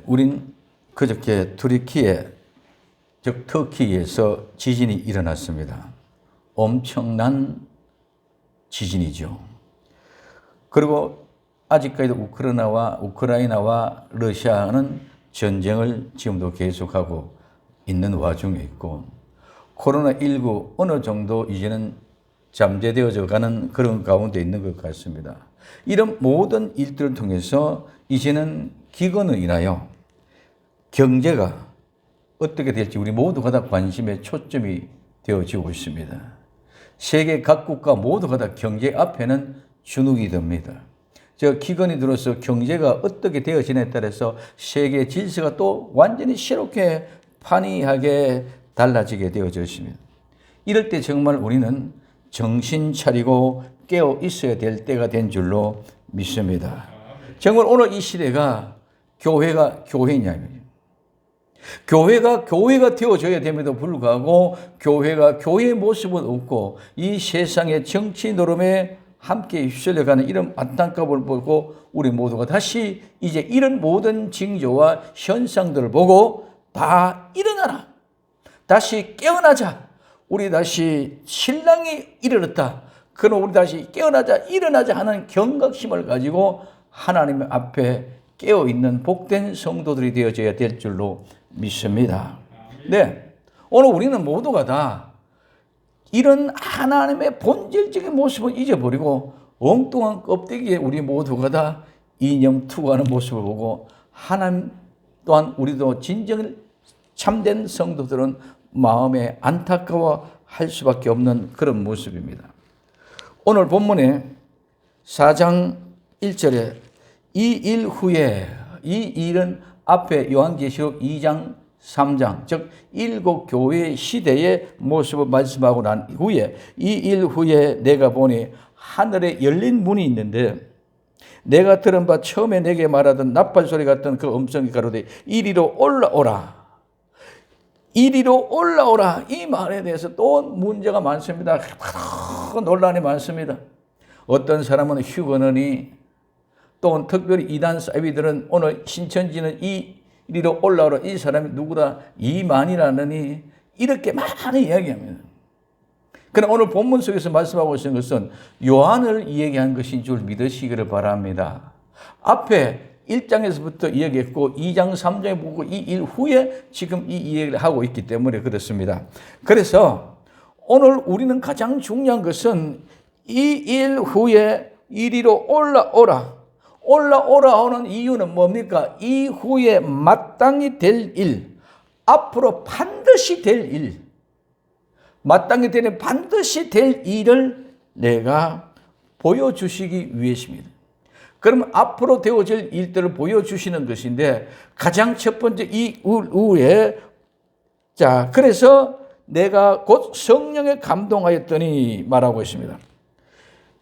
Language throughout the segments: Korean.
우린 그저께 투르키에, 즉 터키에서 지진이 일어났습니다. 엄청난 지진이죠. 그리고 아직까지도 우크라이나와 러시아는 전쟁을 지금도 계속하고 있는 와중에 있고, 코로나19 어느 정도 이제는 잠재되어져 가는 그런 가운데 있는 것 같습니다. 이런 모든 일들을 통해서 이제는 기근으로 인하여 경제가 어떻게 될지 우리 모두가 다 관심의 초점이 되어지고 있습니다. 세계 각국가 모두가 다 경제 앞에는 주눅이 듭니다. 기근이 들어서 경제가 어떻게 되어지냐에 따라서 세계 질서가 또 완전히 새롭게 판이하게 달라지게 되어져 있습니다. 이럴 때 정말 우리는 정신 차리고 깨어 있어야 될 때가 된 줄로 믿습니다. 정말 오늘 이 시대가 교회가 교회냐, 교회가 되어져야 됨에도 불구하고 교회가 교회의 모습은 없고 이 세상의 정치 노름에 함께 휩쓸려가는 이런 안타까움을 보고 우리 모두가 다시 이제 이런 모든 징조와 현상들을 보고 다 일어나라, 다시 깨어나자, 우리 다시 신랑이 이르렀다, 그럼 우리 다시 깨어나자, 일어나자 하는 경각심을 가지고 하나님 앞에 깨어있는 복된 성도들이 되어져야 될 줄로 믿습니다. 네, 오늘 우리는 모두가 다 이런 하나님의 본질적인 모습을 잊어버리고 엉뚱한 껍데기에 우리 모두가 다 이념 투구하는 모습을 보고, 하나님 또한 우리도 진정 참된 성도들은 마음에 안타까워할 수밖에 없는 그런 모습입니다. 오늘 본문에 4장 1절에 이 일 후에, 이 일은 앞에 요한계시록 2장 3장, 즉 일곱 교회의 시대의 모습을 말씀하고 난 후에 이 일 후에 내가 보니 하늘에 열린 문이 있는데, 내가 들은 바 처음에 내게 말하던 나팔 소리 같던 그 음성이 가로되 이리로 올라오라, 이리로 올라오라. 이 말에 대해서 또 문제가 많습니다. 논란이 많습니다. 어떤 사람은 휴거느니, 또 특별히 이단 사이비들은 오늘 신천지는 이리로 올라오라, 이 사람이 누구다, 이만이라느니, 이렇게 많이 이야기합니다. 그러나 오늘 본문 속에서 말씀하고 있는 것은 요한을 이야기한 것인 줄 믿으시기를 바랍니다. 앞에 1장에서부터 이야기했고 2장 3장에 보고 이 일 후에 지금 이 이야기를 하고 있기 때문에 그렇습니다. 그래서 오늘 우리는 가장 중요한 것은 이 일 후에 이리로 올라오라 하는 이유는 뭡니까? 이후에 마땅히 될 일, 앞으로 반드시 될 일, 마땅히 되는 반드시 될 일을 내가 보여주시기 위해서입니다. 그럼 앞으로 되어질 일들을 보여주시는 것인데, 가장 첫 번째 이 후에, 자, 그래서 내가 곧 성령에 감동하였더니 말하고 있습니다.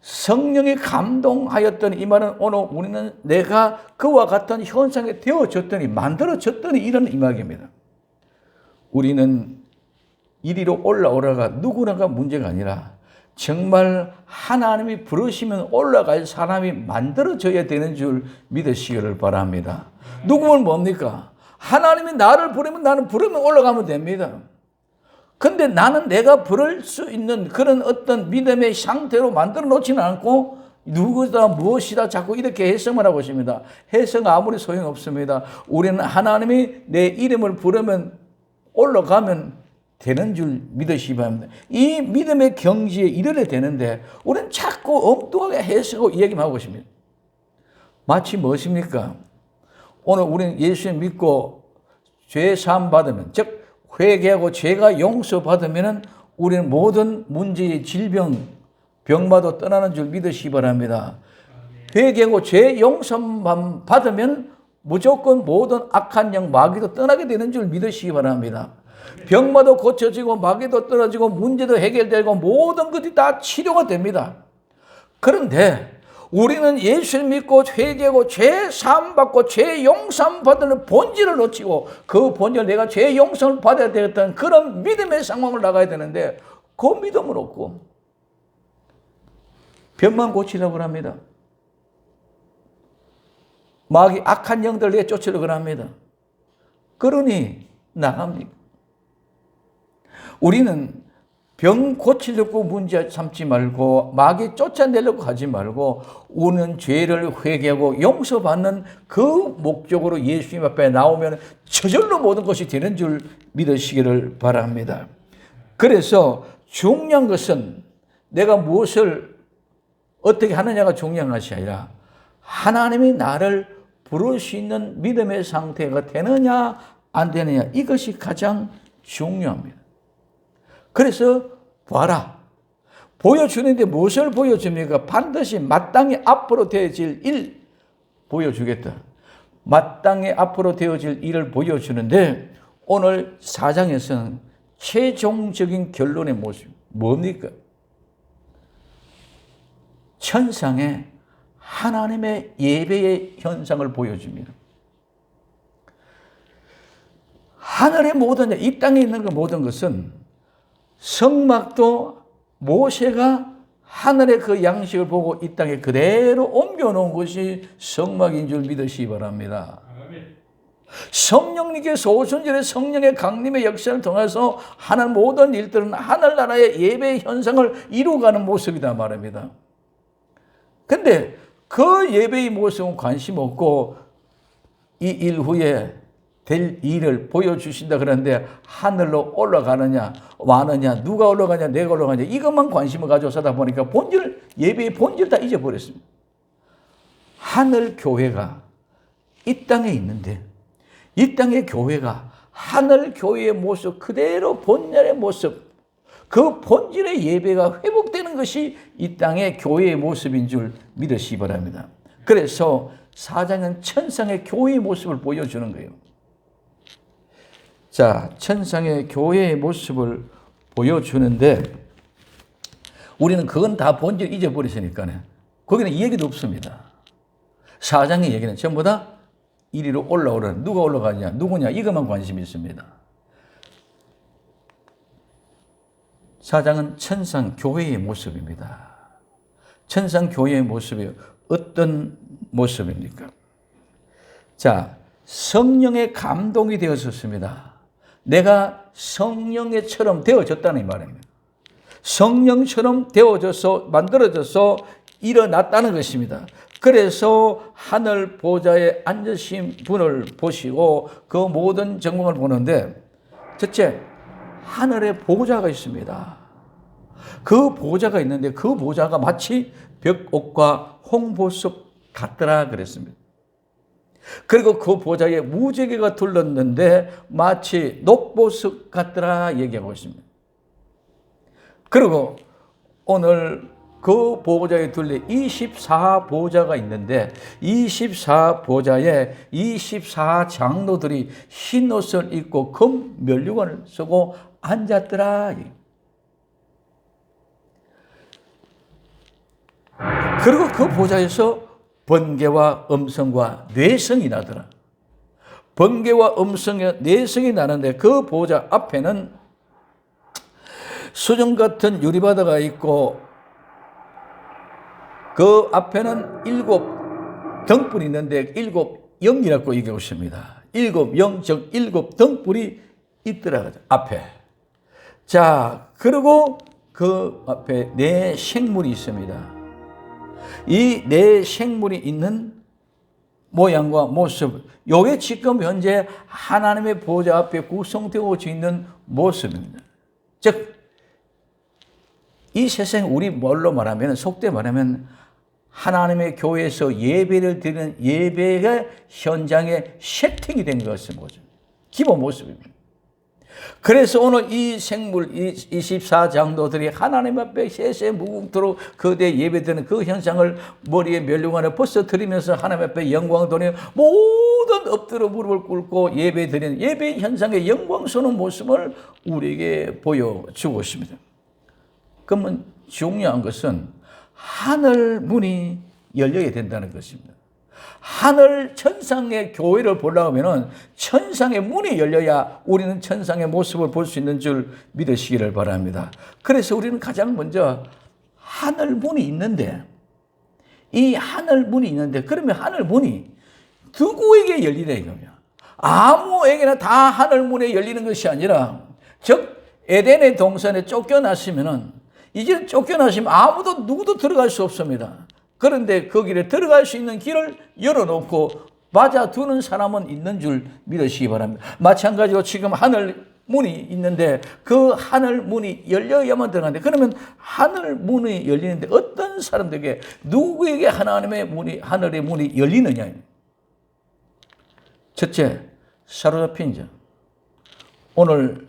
성령이 감동하였더니, 이 말은 오늘 우리는 내가 그와 같은 현상에 되어졌더니, 만들어졌더니 이런 이야기입니다. 우리는 이리로 올라오라가 누구나가 문제가 아니라 정말 하나님이 부르시면 올라갈 사람이 만들어져야 되는 줄 믿으시기를 바랍니다. 누구는 뭡니까? 하나님이 나를 부르면 나는 부르면 올라가면 됩니다. 근데 나는 내가 부를 수 있는 그런 어떤 믿음의 상태로 만들어 놓지는 않고 누구다 무엇이다 자꾸 이렇게 해석을 하고 있습니다. 해석 아무리 소용없습니다. 우리는 하나님이 내 이름을 부르면 올라가면 되는 줄 믿으시기 바랍니다. 이 믿음의 경지에 이르게 되는데 우리는 자꾸 엉뚱하게 해석하고 이야기만 하고 있습니다. 마치 무엇입니까? 오늘 우리는 예수님 믿고 죄 사함 받으면, 즉 회개하고 죄가 용서받으면 우리는 모든 문제의 질병, 병마도 떠나는 줄 믿으시기 바랍니다. 회개하고 죄 용서만 받으면 무조건 모든 악한 영, 마귀도 떠나게 되는 줄 믿으시기 바랍니다. 병마도 고쳐지고 마귀도 떨어지고 문제도 해결되고 모든 것이 다 치료가 됩니다. 그런데 우리는 예수를 믿고 회개하고 죄 사함 받고 죄 용서 받는 본질을 놓치고, 그 본질, 내가 죄 용서를 받아야 되겠다는 그런 믿음의 상황을 나가야 되는데 그 믿음은 없고 병만 고치려고 합니다. 마귀 악한 영들 내쫓으려고 합니다. 그러니 나갑니다. 우리는 병 고치려고 문제 삼지 말고 마귀 쫓아내려고 하지 말고 우는 죄를 회개하고 용서받는 그 목적으로 예수님 앞에 나오면 저절로 모든 것이 되는 줄 믿으시기를 바랍니다. 그래서 중요한 것은 내가 무엇을 어떻게 하느냐가 중요한 것이 아니라 하나님이 나를 부를 수 있는 믿음의 상태가 되느냐 안 되느냐, 이것이 가장 중요합니다. 그래서 봐라. 보여주는데 무엇을 보여줍니까? 반드시 마땅히 앞으로 되어질 일 보여주겠다. 마땅히 앞으로 되어질 일을 보여주는데 오늘 4장에서는 최종적인 결론의 모습 뭡니까? 천상의 하나님의 예배의 현상을 보여줍니다. 하늘의 모든, 이 땅에 있는 그 모든 것은 성막도 모세가 하늘의 그 양식을 보고 이 땅에 그대로 옮겨놓은 것이 성막인 줄 믿으시기 바랍니다. 성령님께서 오순절에 성령의 강림의 역사를 통해서 하는 모든 일들은 하늘나라의 예배의 현상을 이루어가는 모습이다 말입니다. 근데 그 예배의 모습은 관심 없고 이 일 후에 될 일을 보여주신다 그러는데 하늘로 올라가느냐 와느냐 누가 올라가냐 내가 올라가냐 이것만 관심을 가지고 사다 보니까 본질, 예배의 본질 다 잊어버렸습니다. 하늘 교회가 이 땅에 있는데 이 땅의 교회가 하늘 교회의 모습 그대로 본연의 모습, 그 본질의 예배가 회복되는 것이 이 땅의 교회의 모습인 줄 믿으시기 바랍니다. 그래서 4장은 천상의 교회의 모습을 보여주는 거예요. 자, 천상의 교회의 모습을 보여주는데 우리는 그건 다 본질 잊어버렸으니까요. 거기는 이 얘기도 없습니다. 4장의 얘기는 전부 다 이리로 올라오라는, 누가 올라가냐 누구냐 이것만 관심이 있습니다. 4장은 천상 교회의 모습입니다. 천상 교회의 모습이 어떤 모습입니까? 자, 성령의 감동이 되었었습니다. 내가 성령처럼 되어졌다는 말입니다. 성령처럼 되어져서 만들어져서 일어났다는 것입니다. 그래서 하늘 보좌에 앉으신 분을 보시고 그 모든 정황을 보는데 첫째, 하늘에 보좌가 있습니다. 그 보좌가 있는데 그 보좌가 마치 벽옥과 홍보석 같더라 그랬습니다. 그리고 그 보좌에 무지개가 둘렀는데 마치 녹보석 같더라 얘기하고 있습니다. 그리고 오늘 그 보좌에 둘려 24보좌가 있는데 24보좌에 24장로들이 흰 옷을 입고 금 면류관을 쓰고 앉았더라. 그리고 그 보좌에서 번개와 음성과 뇌성이 나더라. 번개와 음성과 뇌성이 나는데 그 보좌 앞에는 수정 같은 유리바다가 있고 그 앞에는 7 등불이 있는데 7 영이라고 얘기하고 있습니다. 7 영, 즉 7 등불이 있더라. 앞에. 자, 그리고 그 앞에 4 생물이 있습니다. 이 4 생물이 있는 모양과 모습, 요게 지금 현재 하나님의 보좌 앞에 구성되어져 있는 모습입니다. 즉, 이 세상 우리 뭘로 말하면, 속되 말하면 하나님의 교회에서 예배를 드리는 예배가 현장에 세팅이 된 것은 뭐죠? 기본 모습입니다. 그래서 오늘 이 생물 24장로들이 하나님 앞에 세세 무궁토록 그대 예배드리는 그 현상을 머리에 면류관을 벗어드리면서 하나님 앞에 영광 돌리며 모든 엎드려 무릎을 꿇고 예배드리는 예배 현상의 영광스러운 모습을 우리에게 보여주고 있습니다. 그러면 중요한 것은 하늘 문이 열려야 된다는 것입니다. 하늘 천상의 교회를 보려고 하면 천상의 문이 열려야 우리는 천상의 모습을 볼 수 있는 줄 믿으시기를 바랍니다. 그래서 우리는 가장 먼저 하늘 문이 있는데, 이 하늘 문이 있는데, 그러면 하늘 문이 누구에게 열리냐 이거냐. 아무에게나 다 하늘 문에 열리는 것이 아니라, 즉 에덴의 동산에 쫓겨났으면은, 이제 쫓겨나시면 아무도 누구도 들어갈 수 없습니다. 그런데 거기에 들어갈 수 있는 길을 열어놓고 맞아두는 사람은 있는 줄 믿으시기 바랍니다. 마찬가지로 지금 하늘 문이 있는데 그 하늘 문이 열려야만 들어가는데, 그러면 하늘 문이 열리는데 어떤 사람들에게, 누구에게 하나님의 문이, 하늘의 문이 열리느냐. 첫째, 사로잡힌 자. 오늘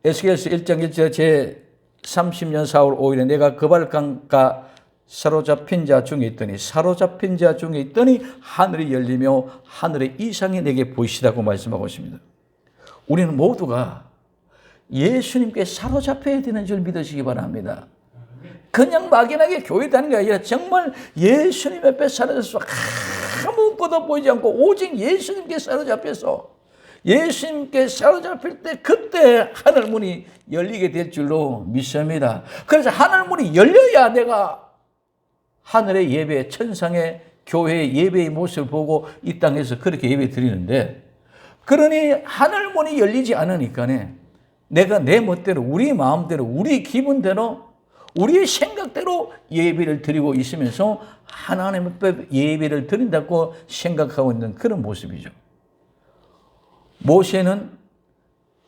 에스겔서 1장 1절 제 30년 4월 5일에 내가 그발강가 사로잡힌 자 중에 있더니, 사로잡힌 자 중에 있더니 하늘이 열리며 하늘의 이상이 내게 보이시다고 말씀하고 있습니다. 우리는 모두가 예수님께 사로잡혀야 되는 줄 믿으시기 바랍니다. 그냥 막연하게 교회 다니는 게 아니라 정말 예수님 앞에 사로잡혀서 아무것도 보이지 않고 오직 예수님께 사로잡혀서, 예수님께 사로잡힐 때 그때 하늘문이 열리게 될 줄로 믿습니다. 그래서 하늘문이 열려야 내가 하늘의 예배, 천상의 교회의 예배의 모습을 보고 이 땅에서 그렇게 예배 드리는데, 그러니 하늘문이 열리지 않으니까 내가 내 멋대로, 우리 마음대로, 우리 기분대로, 우리의 생각대로 예배를 드리고 있으면서 하나님 앞에 예배를 드린다고 생각하고 있는 그런 모습이죠. 모세는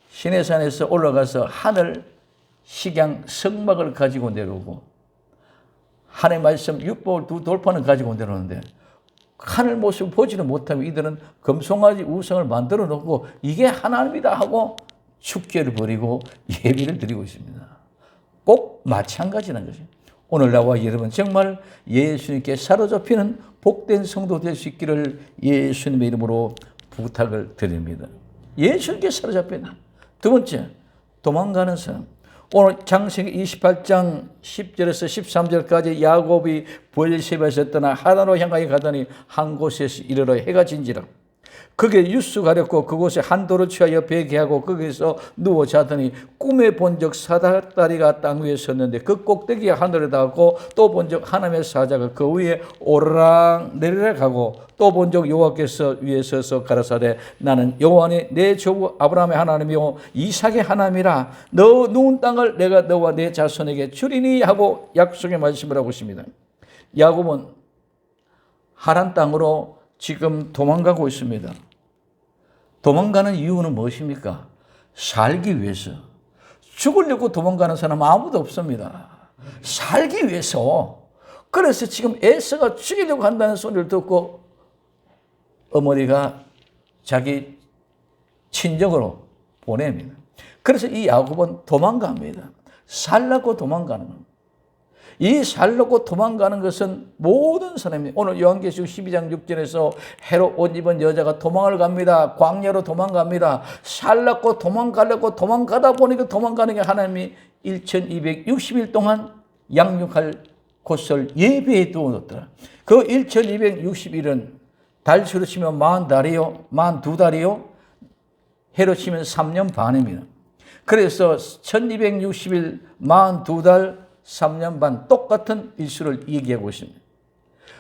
시내산에서 올라가서 하늘 식양 성막을 가지고 내려오고, 하나님의 말씀 율법을 두 돌판을 가지고 내려오는데 하늘 모습을 보지는 못하고 이들은 금송아지 우상을 만들어 놓고 이게 하나님이다 하고 축제를 벌이고 예배를 드리고 있습니다. 꼭 마찬가지라는 것이, 오늘 나와 여러분 정말 예수님께 사로잡히는 복된 성도 될 수 있기를 예수님의 이름으로 부탁을 드립니다. 예수님께 사로잡히는. 두 번째, 도망가는 사람. 오늘 창세기 28장 10절에서 13절까지 야곱이 브엘세바에서 떠나 하란으로 향하여 가더니 한 곳에서 이르러 해가 진지라. 거기에 유수 가렸고 그곳에 한 돌을 취하여 베개하고 거기서 누워 자더니 꿈에 본적 사다리가 땅 위에 섰는데 그 꼭대기에 하늘에 닿았고, 또 본적 하나님의 사자가 그 위에 오르락 내리락 하고, 또 본적 여호와께서 위에 서서 가라사대 나는 여호와니 내 조부 아브라함의 하나님이요 이삭의 하나님이라. 너 누운 땅을 내가 너와 내 자손에게 주리니 하고 약속의 말씀을 하고 있습니다. 야곱은 하란 땅으로 지금 도망가고 있습니다. 도망가는 이유는 무엇입니까? 살기 위해서. 죽으려고 도망가는 사람 아무도 없습니다. 살기 위해서. 그래서 지금 에서가 죽이려고 한다는 소리를 듣고 어머니가 자기 친정으로 보냅니다. 그래서 이 야곱은 도망갑니다. 살라고 도망가는 겁니다. 이 살려고 도망가는 것은 모든 사람이, 오늘 요한계시록 12장 6절에서 헤롯 옷 입은 여자가 도망을 갑니다. 광야로 도망갑니다. 살려고 도망가려고 도망가다 보니까 도망가는 게 하나님이 1260일 동안 양육할 곳을 예배해 두었더라. 그 1260일은 달수로 치면 40달이요, 42달이요, 해로 치면 3년 반입니다. 그래서 1260일 42달 3년 반 똑같은 일수를 얘기하고 있습니다.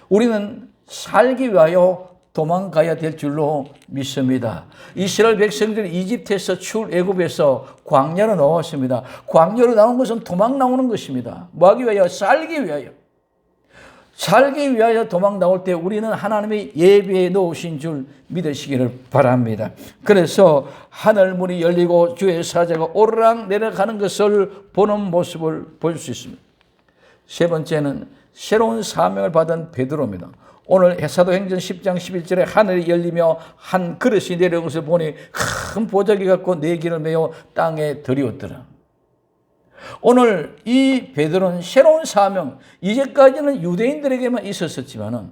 우리는 살기 위하여 도망가야 될 줄로 믿습니다. 이스라엘 백성들이 이집트에서 출애굽에서 광야로 나왔습니다. 광야로 나온 것은 도망 나오는 것입니다. 뭐 하기 위하여? 살기 위하여. 살기 위하여 도망 나올 때 우리는 하나님의 예배에 놓으신 줄 믿으시기를 바랍니다. 그래서 하늘문이 열리고 주의 사자가 오르락 내려가는 것을 보는 모습을 볼 수 있습니다. 세 번째는 새로운 사명을 받은 베드로입니다. 오늘 사도행전 10장 11절에 하늘이 열리며 한 그릇이 내려온 것을 보니 큰 보자기 같고 네 개를 메어 땅에 들이었더라. 오늘 이 베드로는 새로운 사명, 이제까지는 유대인들에게만 있었지만은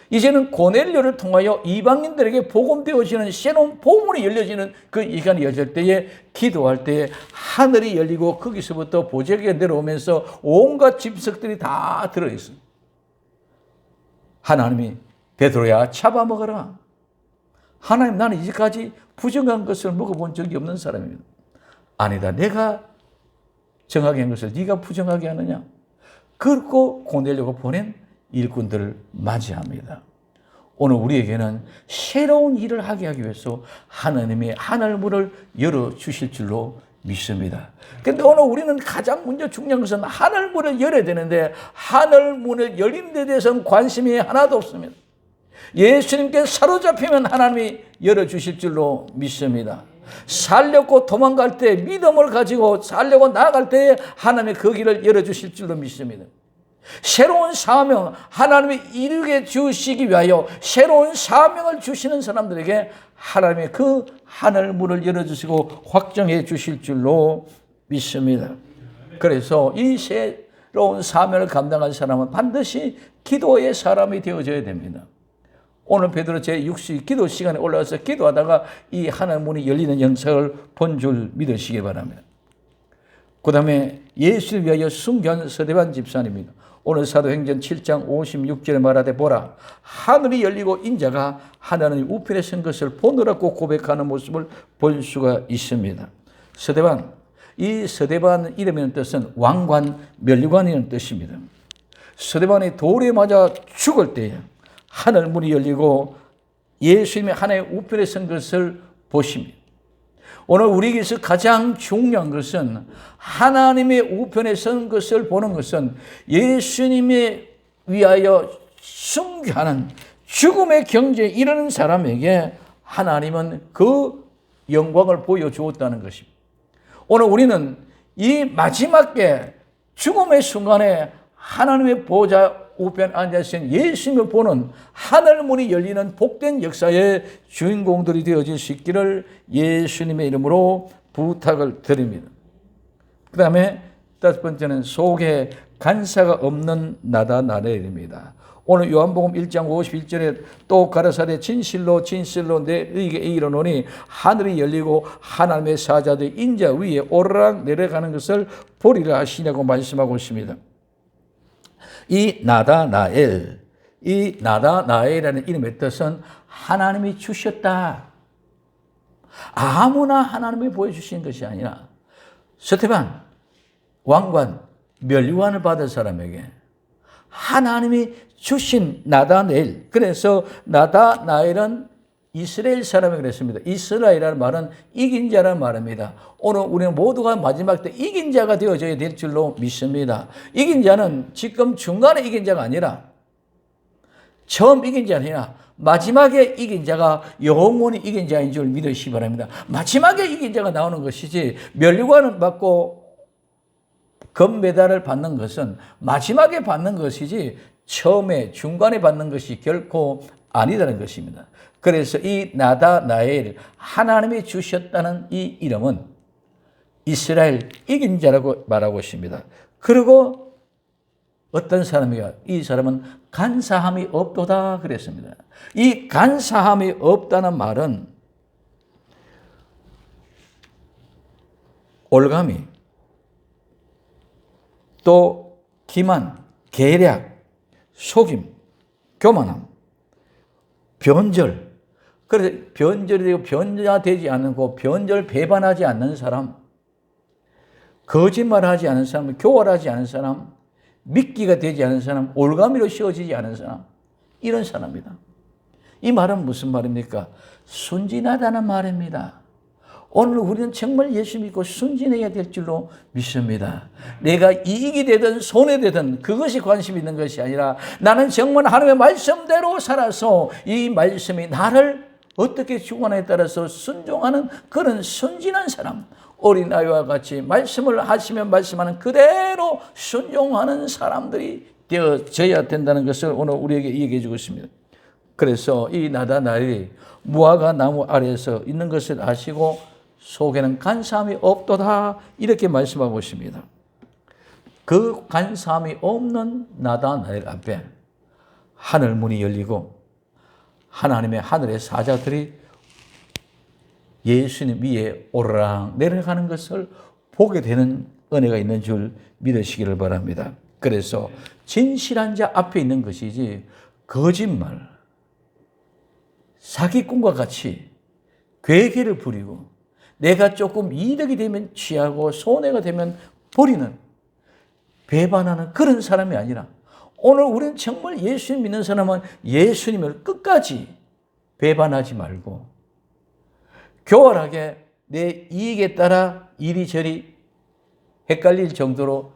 이제는 고넬료를 통하여 이방인들에게 복음되어지는 새로운 복음이 열려지는 그 시간이 열릴 때에 기도할 때에 하늘이 열리고 거기서부터 보자기가 내려오면서 온갖 짐승들이 다 들어있습니다. 하나님이 베드로야 잡아먹어라. 하나님, 나는 이제까지 부정한 것을 먹어본 적이 없는 사람입니다. 아니다, 내가 정하게 한 것을 네가 부정하게 하느냐? 그렇고 고넬료가 보낸 일꾼들을 맞이합니다. 오늘 우리에게는 새로운 일을 하게 하기 위해서 하나님이 하늘문을 열어주실 줄로 믿습니다. 그런데 오늘 우리는 가장 먼저 중요한 것은 하늘문을 열어야 되는데 하늘문을 열리는 데 대해서는 관심이 하나도 없습니다. 예수님께 사로잡히면 하나님이 열어주실 줄로 믿습니다. 살려고 도망갈 때 믿음을 가지고 살려고 나아갈 때에 하나님이 그 길을 열어주실 줄로 믿습니다. 새로운 사명, 하나님이 이루게 주시기 위하여 새로운 사명을 주시는 사람들에게 하나님의 그 하늘문을 열어주시고 확정해 주실 줄로 믿습니다. 그래서 이 새로운 사명을 감당한 사람은 반드시 기도의 사람이 되어져야 됩니다. 오늘 베드로 제6시 기도 시간에 올라와서 기도하다가 이 하늘문이 열리는 영상을 본 줄 믿으시기 바랍니다. 그 다음에 예수를 위하여 순교한 서대반 집사님입니다. 오늘 사도행전 7장 56절에 말하되 보라 하늘이 열리고 인자가 하나님 우편에 선 것을 보느라고 고백하는 모습을 볼 수가 있습니다. 서대반, 이 서대반 이름의 뜻은 왕관, 면류관이라는 뜻입니다. 서대반이 돌에 맞아 죽을 때에 하늘문이 열리고 예수님이 하나님의 우편에 선 것을 보십니다. 오늘 우리에게서 가장 중요한 것은 하나님의 우편에 선 것을 보는 것은 예수님에 위하여 순교하는 죽음의 경지에 이르는 사람에게 하나님은 그 영광을 보여주었다는 것입니다. 오늘 우리는 이 마지막 때 죽음의 순간에 하나님의 보좌 우편 앉아신 예수님을 보는 하늘문이 열리는 복된 역사의 주인공들이 되어질 수 있기를 예수님의 이름으로 부탁을 드립니다. 그 다음에 다섯 번째는 속에 간사가 없는 나다나엘입니다. 오늘 요한복음 1장 51절에 또 가라사대 진실로 진실로 너희에게 이르노니 하늘이 열리고 하나님의 사자들이 인자 위에 오르락 내려가는 것을 보리라 하시냐고 말씀하고 있습니다. 이 나다나엘이라는 이름의 뜻은 하나님이 주셨다. 아무나 하나님이 보여주신 것이 아니라 스데반 왕관, 면류관을 받은 사람에게 하나님이 주신 나다나엘. 그래서 나다나엘은 이스라엘 사람이 그랬습니다. 이스라엘이라는 말은 이긴 자라는 말입니다. 오늘 우리는 모두가 마지막 때 이긴 자가 되어져야 될 줄로 믿습니다. 이긴 자는 지금 중간에 이긴 자가 아니라 처음 이긴 자가 아니라 마지막에 이긴 자가 영원히 이긴 자인 줄 믿으시기 바랍니다. 마지막에 이긴 자가 나오는 것이지 면류관을 받고 금메달을 받는 것은 마지막에 받는 것이지 처음에 중간에 받는 것이 결코 아니라는 것입니다. 그래서 이 나다나엘 하나님이 주셨다는 이 이름은 이스라엘 이긴 자라고 말하고 있습니다. 그리고 어떤 사람이야? 이 사람은 간사함이 없도다 그랬습니다. 이 간사함이 없다는 말은 올가미, 또 기만, 계략, 속임, 교만함, 변절. 그래서 변절이 되고 변화되지 않고 변절 배반하지 않는 사람, 거짓말하지 않은 사람, 교활하지 않은 사람, 믿기가 되지 않은 사람, 올가미로 씌워지지 않은 사람, 이런 사람입니다. 이 말은 무슨 말입니까? 순진하다는 말입니다. 오늘 우리는 정말 예수 믿고 순진해야 될 줄로 믿습니다. 내가 이익이 되든 손해되든 그것이 관심 있는 것이 아니라 나는 정말 하나님의 말씀대로 살아서 이 말씀이 나를 어떻게 주관에 따라서 순종하는 그런 순진한 사람, 어린아이와 같이 말씀을 하시면 말씀하는 그대로 순종하는 사람들이 되어져야 된다는 것을 오늘 우리에게 얘기해 주고 있습니다. 그래서 이 나다나엘이 무화과 나무 아래에서 있는 것을 아시고 속에는 간사함이 없도다 이렇게 말씀하고 있습니다. 그 간사함이 없는 나다나엘 앞에 하늘문이 열리고 하나님의 하늘의 사자들이 예수님 위에 오르락 내려가는 것을 보게 되는 은혜가 있는 줄 믿으시기를 바랍니다. 그래서 진실한 자 앞에 있는 것이지 거짓말, 사기꾼과 같이 괴계를 부리고 내가 조금 이득이 되면 취하고 손해가 되면 버리는 배반하는 그런 사람이 아니라 오늘 우리는 정말 예수님 믿는 사람은 예수님을 끝까지 배반하지 말고 교활하게 내 이익에 따라 이리저리 헷갈릴 정도로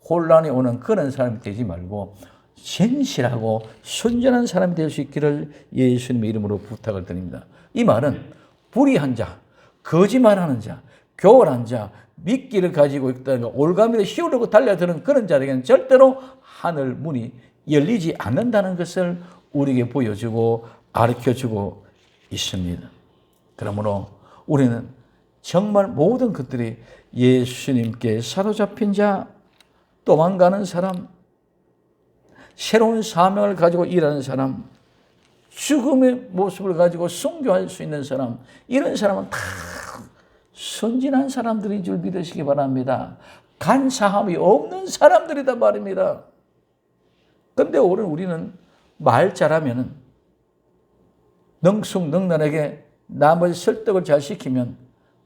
혼란이 오는 그런 사람이 되지 말고 진실하고 순전한 사람이 될 수 있기를 예수님의 이름으로 부탁을 드립니다. 이 말은 불의한 자, 거짓말하는 자, 교활한 자, 미끼를 가지고 있다가 올가미를 씌우려고 달려드는 그런 자에게는 절대로 하늘 문이 열리지 않는다는 것을 우리에게 보여주고 가르쳐주고 있습니다. 그러므로 우리는 정말 모든 것들이 예수님께 사로잡힌 자, 도망가는 사람, 새로운 사명을 가지고 일하는 사람, 죽음의 모습을 가지고 순교할 수 있는 사람, 이런 사람은 다 순진한 사람들인 줄 믿으시기 바랍니다. 간사함이 없는 사람들이다 말입니다. 그런데 오늘 우리는 말 잘하면 능숙능란하게 남을 설득을 잘 시키면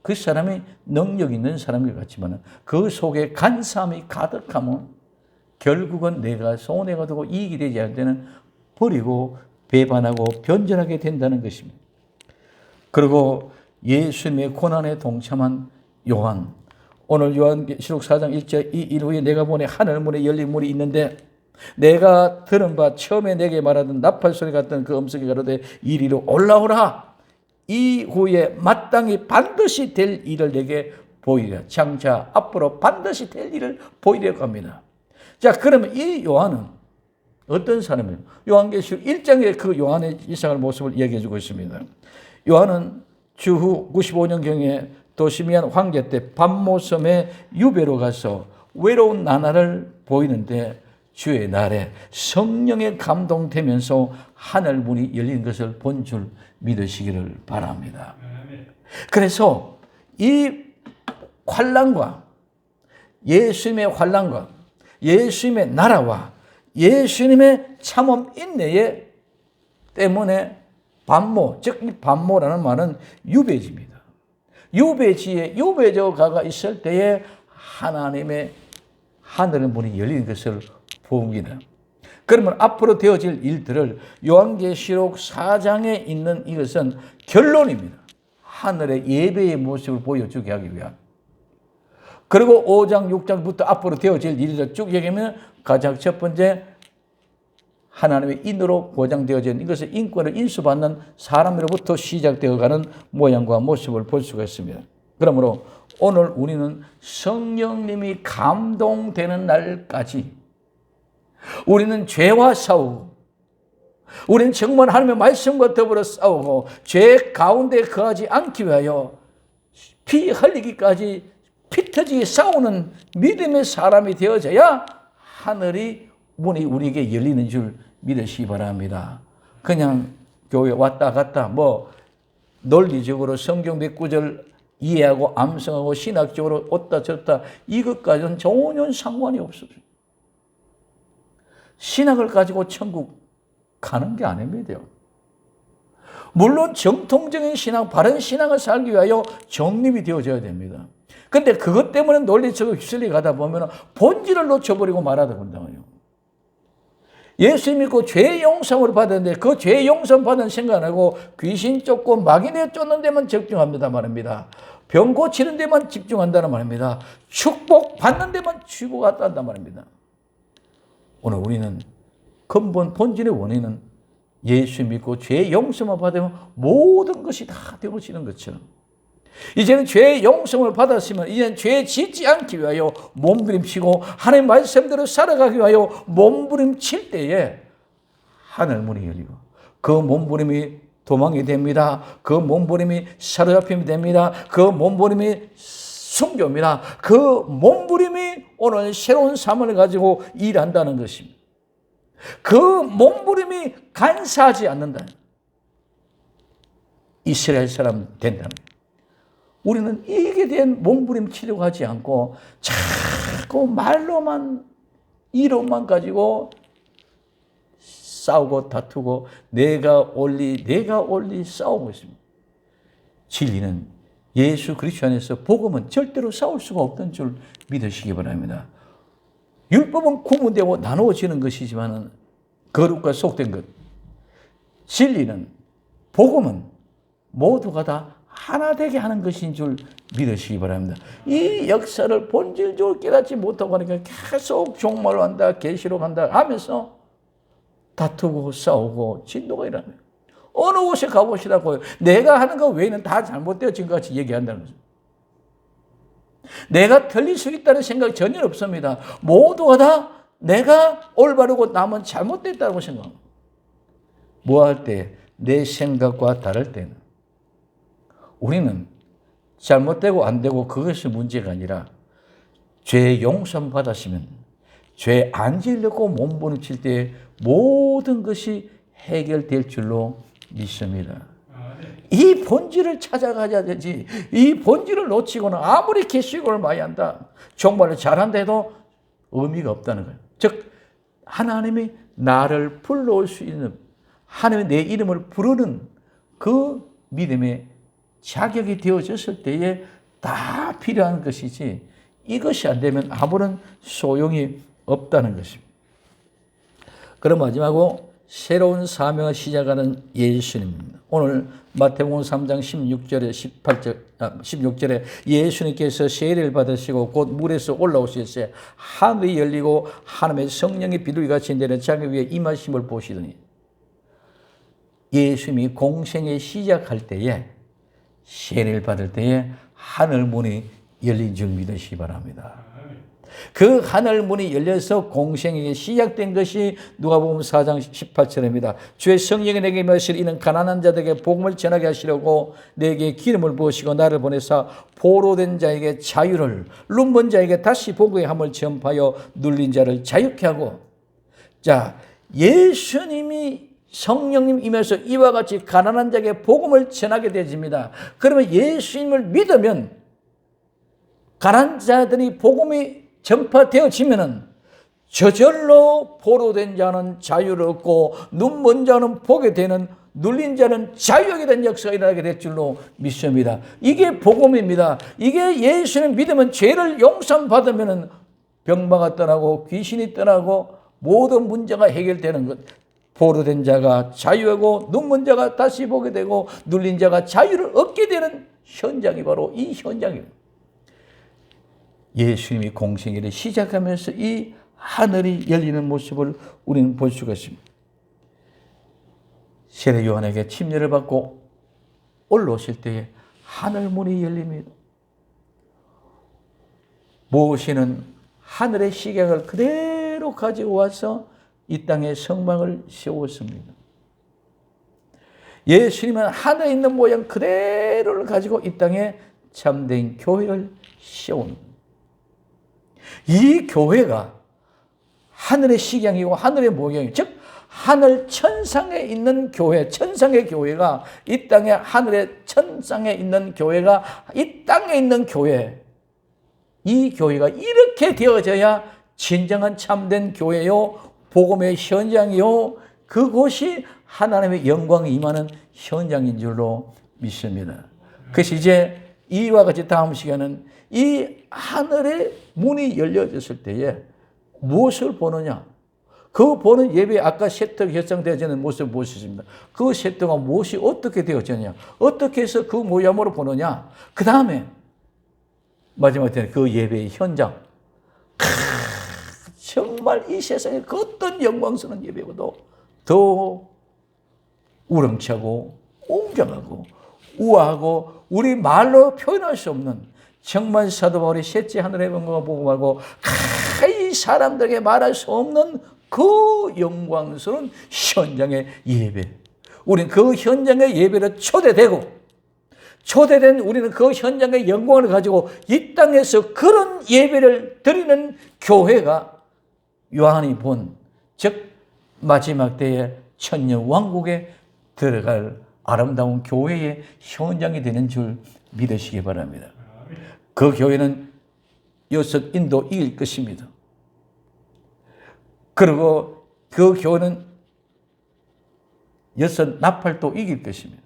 그 사람이 능력 있는 사람일 것 같지만 그 속에 간사함이 가득하면 결국은 내가 손해가 되고 이익이 되지 않을 때는 버리고 배반하고 변절하게 된다는 것입니다. 그리고 예수님의 고난에 동참한 요한, 오늘 요한계시록 4장 1절 이 일 후에 내가 보니 하늘문에 열린 문이 있는데 내가 들은 바 처음에 내게 말하던 나팔소리 같던 그 음성이 가로되 이리로 올라오라. 이후에 마땅히 반드시 될 일을 내게 보이려. 장차 앞으로 반드시 될 일을 보이려고 합니다. 자, 그러면 이 요한은 어떤 사람이에요? 요한계시록 1장에 그 요한의 이상한 모습을 얘기해 주고 있습니다. 요한은 주후 95년경에 도시미안 황제 때 밤모섬에 유배로 가서 외로운 나날을 보이는데 주의 날에 성령에 감동되면서 하늘 문이 열린 것을 본 줄 믿으시기를 바랍니다. 그래서 이 환난과 예수님의 환난과 예수님의 나라와 예수님의 참음 인내에 때문에 반모, 즉 이 반모라는 말은 유배지입니다. 유배지에 유배저가가 있을 때에 하나님의 하늘의 문이 열리는 것을 봅니다. 그러면 앞으로 되어질 일들을 요한계시록 4장에 있는 이것은 결론입니다. 하늘의 예배의 모습을 보여주게 하기 위한. 그리고 5장, 6장부터 앞으로 되어질 일들을 쭉 얘기하면 가장 첫 번째 하나님의 인으로 보장되어진 이것을 인권을 인수받는 사람으로부터 시작되어가는 모양과 모습을 볼 수가 있습니다. 그러므로 오늘 우리는 성령님이 감동되는 날까지 우리는 죄와 싸우고 우리는 정말 하나님의 말씀과 더불어 싸우고 죄 가운데 거하지 않기 위하여 피 흘리기까지 피 터지게 싸우는 믿음의 사람이 되어져야 하늘이 문이 우리에게 열리는 줄 믿으시기 바랍니다. 그냥 교회 왔다 갔다 논리적으로 성경 몇 구절 이해하고 암송하고 신학적으로 왔다 졌다 이것까지는 전혀 상관이 없습니다. 신학을 가지고 천국 가는 게 아닙니다. 물론 정통적인 신앙, 바른 신앙을 살기 위하여 정립이 되어져야 됩니다. 그런데 그것 때문에 논리적으로 휩쓸려 가다 보면 본질을 놓쳐버리고 말하다 본다고요. 예수 믿고 죄 용서를 받았는데 그 죄 용서 받은 생각 안 하고 귀신 쫓고 마귀네 쫓는 데만 집중합니다 말입니다. 병 고치는 데만 집중한다는 말입니다. 축복 받는 데만 집중한단 말입니다. 오늘 우리는 근본 본질의 원인은 예수 믿고 죄 용서만 받으면 모든 것이 다 되어지는 것처럼 이제는 죄 용서를 받았으면 이제는 죄 짓지 않기 위하여 몸부림치고 하나님 말씀대로 살아가기 위하여 몸부림칠 때에 하늘 문이 열리고 그 몸부림이 도망이 됩니다. 그 몸부림이 사로잡힘이 됩니다. 그 몸부림이 순교입니다. 그 몸부림이 오늘 새로운 삶을 가지고 일한다는 것입니다. 그 몸부림이 간사하지 않는다. 이스라엘 사람 된다는 거예요. 우리는 이익에 대한 몸부림 치려고 하지 않고 자꾸 말로만 이론만 가지고 싸우고 다투고 내가 옳리 싸우고 있습니다. 진리는 예수 그리스도 안에서 복음은 절대로 싸울 수가 없던 줄 믿으시기 바랍니다. 율법은 구분되고 나누어지는 것이지만 거룩과 속된 것, 진리는, 복음은 모두가 다 하나 되게 하는 것인 줄 믿으시기 바랍니다. 이 역사를 본질적으로 깨닫지 못하고 하니까 계속 종말로 한다, 계시록 한다 하면서 다투고 싸우고 진도가 일어나요. 어느 곳에 가보시라고요. 내가 하는 것 외에는 다 잘못되어진 것 같이 얘기한다는 거죠. 내가 틀릴 수 있다는 생각이 전혀 없습니다. 모두가 다 내가 올바르고 남은 잘못됐다고 생각합니다. 뭐 할 때? 내 생각과 다를 때는 우리는 잘못되고 안 되고 그것이 문제가 아니라 죄 용서 받았으면 죄 안 지려고 몸부림칠 때 모든 것이 해결될 줄로 믿습니다. 이 본질을 찾아가야 되지. 이 본질을 놓치고는 아무리 개식을 많이 한다, 정말로 잘한다 해도 의미가 없다는 거예요. 즉 하나님이 나를 불러올 수 있는, 하나님이 내 이름을 부르는 그 믿음의 자격이 되어졌을 때에 다 필요한 것이지, 이것이 안 되면 아무런 소용이 없다는 것입니다. 그럼 마지막으로 새로운 사명을 시작하는 예수님입니다. 오늘 마태복음 3장 16절에 예수님께서 세례를 받으시고 곧 물에서 올라오셨어요. 하늘이 열리고 하나님의 성령의 비둘기같이 내려 자기 위에 임하심을 보시더니, 예수님이 공생에 시작할 때에, 세례를 받을 때에 하늘 문이 열린 줄 믿으시기 바랍니다. 그 하늘 문이 열려서 공생이 시작된 것이 누가복음 4장 18절입니다. 주의 성령이 내게 임하시리니 이는 가난한 자들에게 복음을 전하게 하시려고 내게 기름을 부으시고 나를 보내사 포로된 자에게 자유를, 눈먼 자에게 다시 보게 함을 전파하여 눌린 자를 자유케 하고. 자, 예수님이 성령님 임해서 이와 같이 가난한 자에게 복음을 전하게 되집니다. 그러면 예수님을 믿으면 가난한 자들이 복음이 전파되어지면은 저절로 포로된 자는 자유를 얻고 눈먼 자는 보게 되는, 눌린 자는 자유하게 된 역사가 일어나게 될 줄로 믿습니다. 이게 복음입니다. 이게 예수님 믿으면 죄를 용서받으면 병마가 떠나고 귀신이 떠나고 모든 문제가 해결되는 것. 포로된 자가 자유하고 눈먼 자가 다시 보게 되고 눌린 자가 자유를 얻게 되는 현장이 바로 이 현장입니다. 예수님이 공생애를 시작하면서 이 하늘이 열리는 모습을 우리는 볼 수가 있습니다. 세례 요한에게 침례를 받고 올라오실 때에 하늘 문이 열립니다. 모세는 하늘의 시각을 그대로 가지고 와서 이 땅에 성막을 세웠습니다. 예수님은 하늘에 있는 모양 그대로를 가지고 이 땅에 참된 교회를 세웁니다. 이 교회가 하늘의 식양이고 하늘의 모양이고, 즉 하늘 천상에 있는 교회, 천상의 교회가 이 땅에, 하늘의 천상에 있는 교회가 이 땅에 있는 교회, 이 교회가 이렇게 되어져야 진정한 참된 교회요, 복음의 현장이요, 그곳이 하나님의 영광이 임하는 현장인 줄로 믿습니다. 그래서 이제 이와 같이 다음 시간은 이 하늘의 문이 열려졌을 때에 무엇을 보느냐? 그 보는 예배, 아까 세트가 결정되어지는 모습을 볼 수 있습니다. 그 세트가 무엇이 어떻게 되어졌냐? 어떻게 해서 그 모양으로 보느냐? 그 다음에 마지막에 그 예배의 현장. 정말 이 세상에 그 어떤 영광스러운 예배보다 더 우렁차고 웅장하고 우아하고 우리 말로 표현할 수 없는, 정말 사도 바울이 셋째 하늘의 영광을 보고 말고 이 사람들에게 말할 수 없는 그 영광스러운 현장의 예배. 우리는 그 현장의 예배를 초대된 우리는 그 현장의 영광을 가지고 이 땅에서 그런 예배를 드리는 교회가 요한이 본, 즉 마지막 때에 천년 왕국에 들어갈 아름다운 교회의 현장이 되는 줄 믿으시기 바랍니다. 그 교회는 여섯 인도 이길 것입니다. 그리고 그 교회는 여섯 나팔도 이길 것입니다.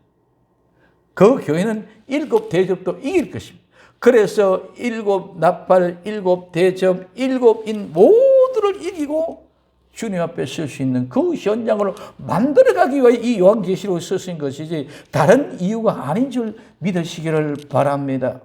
그 교회는 일곱 대접도 이길 것입니다. 그래서 일곱 나팔, 일곱 대접, 일곱 인 모든 모두를 이기고 주님 앞에 설 수 있는 그 현장을 만들어가기 위해 이 요한계시록을 쓰신 것이지 다른 이유가 아닌 줄 믿으시기를 바랍니다.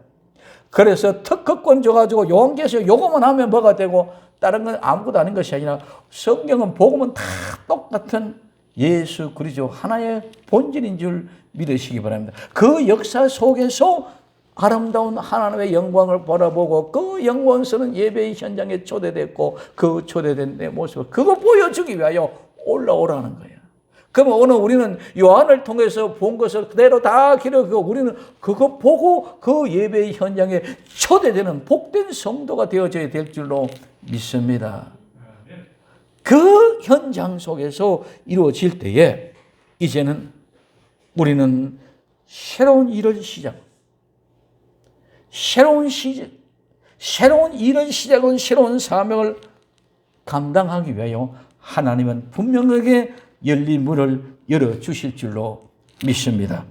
그래서 특허권 줘가지고 요한계시록 요거만 하면 뭐가 되고 다른 건 아무것도 아닌 것이 아니라 성경은 복음은 다 똑같은 예수 그리스도 하나의 본질인 줄 믿으시기 바랍니다. 그 역사 속에서 아름다운 하나님의 영광을 바라보고 그 영광스러운 예배의 현장에 초대됐고 그 초대된 내 모습을 그거 보여주기 위하여 올라오라는 거예요. 그럼 오늘 우리는 요한을 통해서 본 것을 그대로 다 기록하고 우리는 그거 보고 그 예배의 현장에 초대되는 복된 성도가 되어져야 될 줄로 믿습니다. 그 현장 속에서 이루어질 때에 이제는 우리는 새로운 일을 새로운 일을 시작은 새로운 사명을 감당하기 위하여 하나님은 분명하게 열린 문을 열어주실 줄로 믿습니다.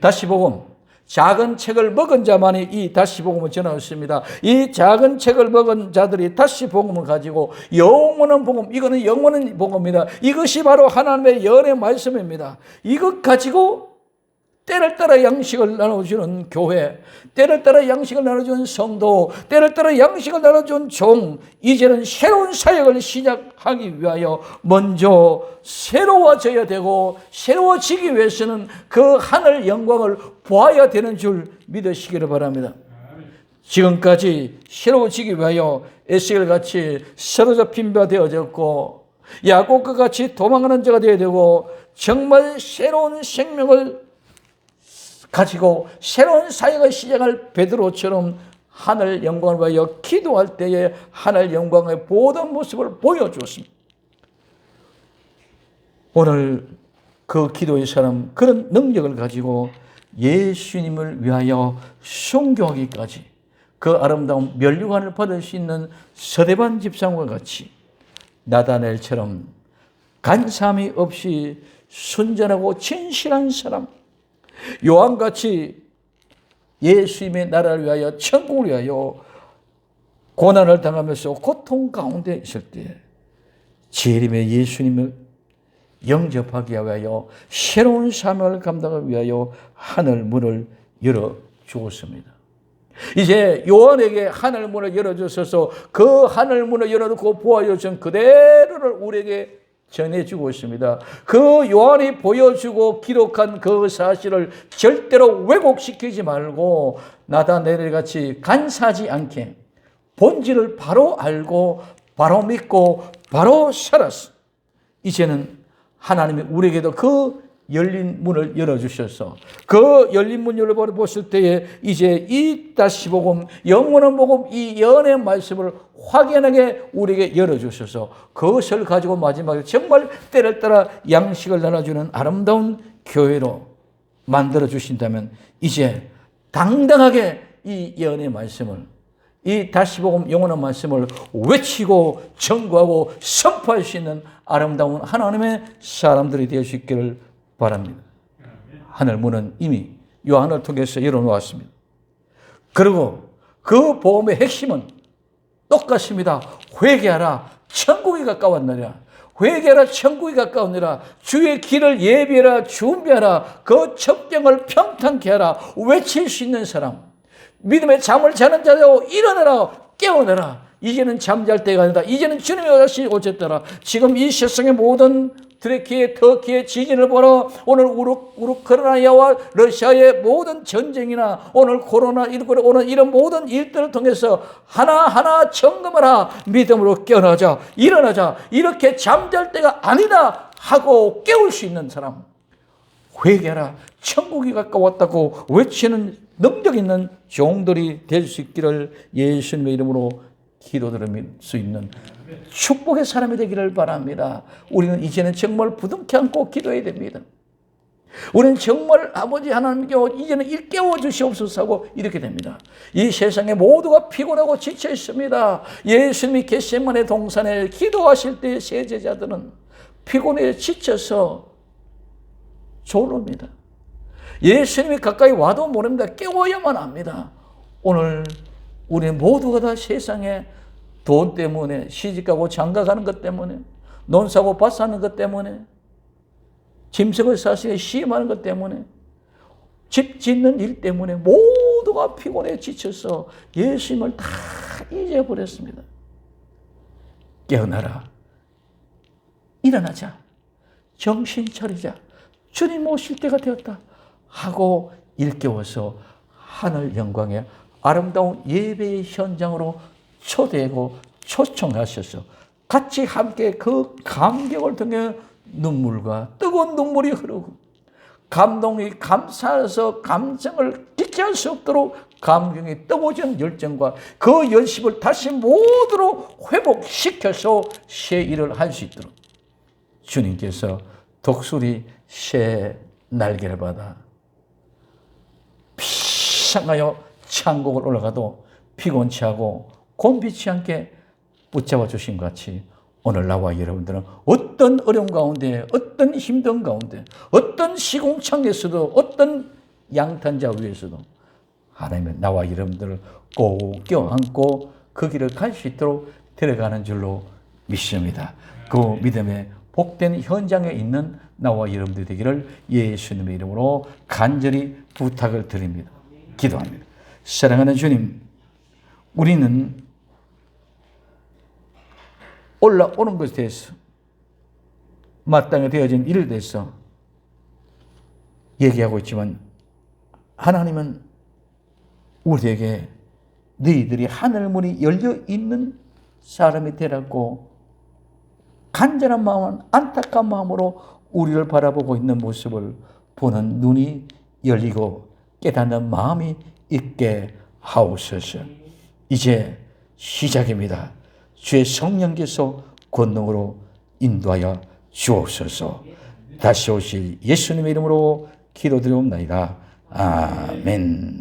다시복음, 작은 책을 먹은 자만이 이 다시복음을 전하였습니다. 이 작은 책을 먹은 자들이 다시복음을 가지고 영원한 복음, 이거는 영원한 복음입니다. 이것이 바로 하나님의 연의 말씀입니다. 이것 가지고 때를 따라 양식을 나눠주는 교회, 때를 따라 양식을 나눠주는 성도, 때를 따라 양식을 나눠주는 종, 이제는 새로운 사역을 시작하기 위하여 먼저 새로워져야 되고 새로워지기 위해서는 그 하늘 영광을 보아야 되는 줄 믿으시기를 바랍니다. 지금까지 새로워지기 위하여 에스겔같이 사로잡힌 바 되어졌고 야곱과 같이 도망하는 자가 되어야 되고 정말 새로운 생명을 가지고 새로운 사역을 시작할 베드로처럼 하늘 영광을 위하여 기도할 때에 하늘 영광의 모든 모습을 보여주었습니다. 오늘 그 기도의 사람 그런 능력을 가지고 예수님을 위하여 순교하기까지 그 아름다운 면류관을 받을 수 있는 서대반 집사님과 같이 나다넬처럼 간삼이 없이 순전하고 진실한 사람, 요한같이 예수님의 나라를 위하여 천국을 위하여 고난을 당하면서 고통 가운데 있을 때 재림의 예수님을 영접하기 위하여 새로운 사명을 감당하기 위하여 하늘 문을 열어주었습니다. 이제 요한에게 하늘 문을 열어주셔서 그 하늘 문을 열어놓고 보아주신 그대로를 우리에게 전해주고 있습니다. 그 요한이 보여주고 기록한 그 사실을 절대로 왜곡시키지 말고 나다넬같이 간사하지 않게 본질을 바로 알고 바로 믿고 바로 살았어. 이제는 하나님이 우리에게도 그 열린 문을 열어주셔서 그 열린 문 열어보실 때에 이제 이 다시복음, 영원한 복음, 이 연의 말씀을 확연하게 우리에게 열어주셔서 그것을 가지고 마지막에 정말 때를 따라 양식을 나눠주는 아름다운 교회로 만들어주신다면 이제 당당하게 이 연의 말씀을, 이 다시복음 영원한 말씀을 외치고 전구하고 선포할 수 있는 아름다운 하나님의 사람들이 되어 주시기를 바랍니다. 하늘문은 이미 요한을 통해서 열어놓았습니다. 그리고 그 복음의 핵심은 똑같습니다. 회개하라, 천국이 가까웠느니라. 회개하라, 천국이 가까웠느니라. 주의 길을 예비하라, 준비하라. 그 첩경을 평탄케 하라. 외칠 수 있는 사람, 믿음의 잠을 자는 자여 일어나라, 깨어나라. 이제는 잠잘 때가 아니다. 이제는 주님의 다시 오셨더라. 지금 이 세상의 모든 트레키의 터키의 지진을 보러 오늘 우크라이나와 러시아의 모든 전쟁이나 오늘 코로나 오늘 이런 모든 일들을 통해서 하나하나 점검하라. 믿음으로 깨어나자, 일어나자. 이렇게 잠잘 때가 아니다 하고 깨울 수 있는 사람, 회개하라, 천국이 가까웠다고 외치는 능력 있는 종들이 될 수 있기를 예수님의 이름으로 기도드릴 수 있는 축복의 사람이 되기를 바랍니다. 우리는 이제는 정말 부둥켜 안고 기도해야 됩니다. 우리는 정말 아버지 하나님께 이제는 일깨워 주시옵소서 하고 이렇게 됩니다. 이 세상에 모두가 피곤하고 지쳐 있습니다. 예수님이 겟세마네 동산에 기도하실 때 세제자들은 피곤해 지쳐서 졸릅니다. 예수님이 가까이 와도 모릅니다. 깨워야만 합니다. 오늘 우리 모두가 다 세상에 돈 때문에, 시집가고 장가가는 것 때문에, 논사고 밭 사는 것 때문에, 짐승을 사시게 시험하는 것 때문에, 집 짓는 일 때문에 모두가 피곤해 지쳐서 예수님을 다 잊어버렸습니다. 깨어나라. 일어나자. 정신 차리자. 주님 오실 때가 되었다. 하고 일깨워서 하늘 영광의 아름다운 예배의 현장으로 초대하고 초청하셔서 같이 함께 그 감격을 통해 눈물과 뜨거운 눈물이 흐르고 감동이 감사해서 감정을 기체할 수 없도록 감격이 뜨거워진 열정과 그 열심을 다시 모두로 회복시켜서 새 일을 할 수 있도록 주님께서 독수리 새 날개를 받아 피상하여 천국을 올라가도 피곤치 하고 곤비치 않게 붙잡아 주신 것 같이 오늘 나와 여러분들은 어떤 어려움 가운데, 어떤 힘든 가운데, 어떤 시궁창에서도, 어떤 양탄자 위에서도 하나님은 나와 여러분들을 꼭 껴안고 그 길을 갈 수 있도록 데려가는 줄로 믿습니다. 그 믿음의 복된 현장에 있는 나와 여러분들 되기를 예수님의 이름으로 간절히 부탁을 드립니다. 기도합니다. 사랑하는 주님, 우리는 올라오는 것에 대해서 마땅히 되어진 일에 대해서 얘기하고 있지만 하나님은 우리에게 너희들이 하늘문이 열려있는 사람이 되라고 간절한 마음, 안타까운 마음으로 우리를 바라보고 있는 모습을 보는 눈이 열리고 깨닫는 마음이 있게 하옵소서. 이제 시작입니다. 주의 성령께서 권능으로 인도하여 주옵소서. 다시 오실 예수님의 이름으로 기도드리옵나이다. 아멘.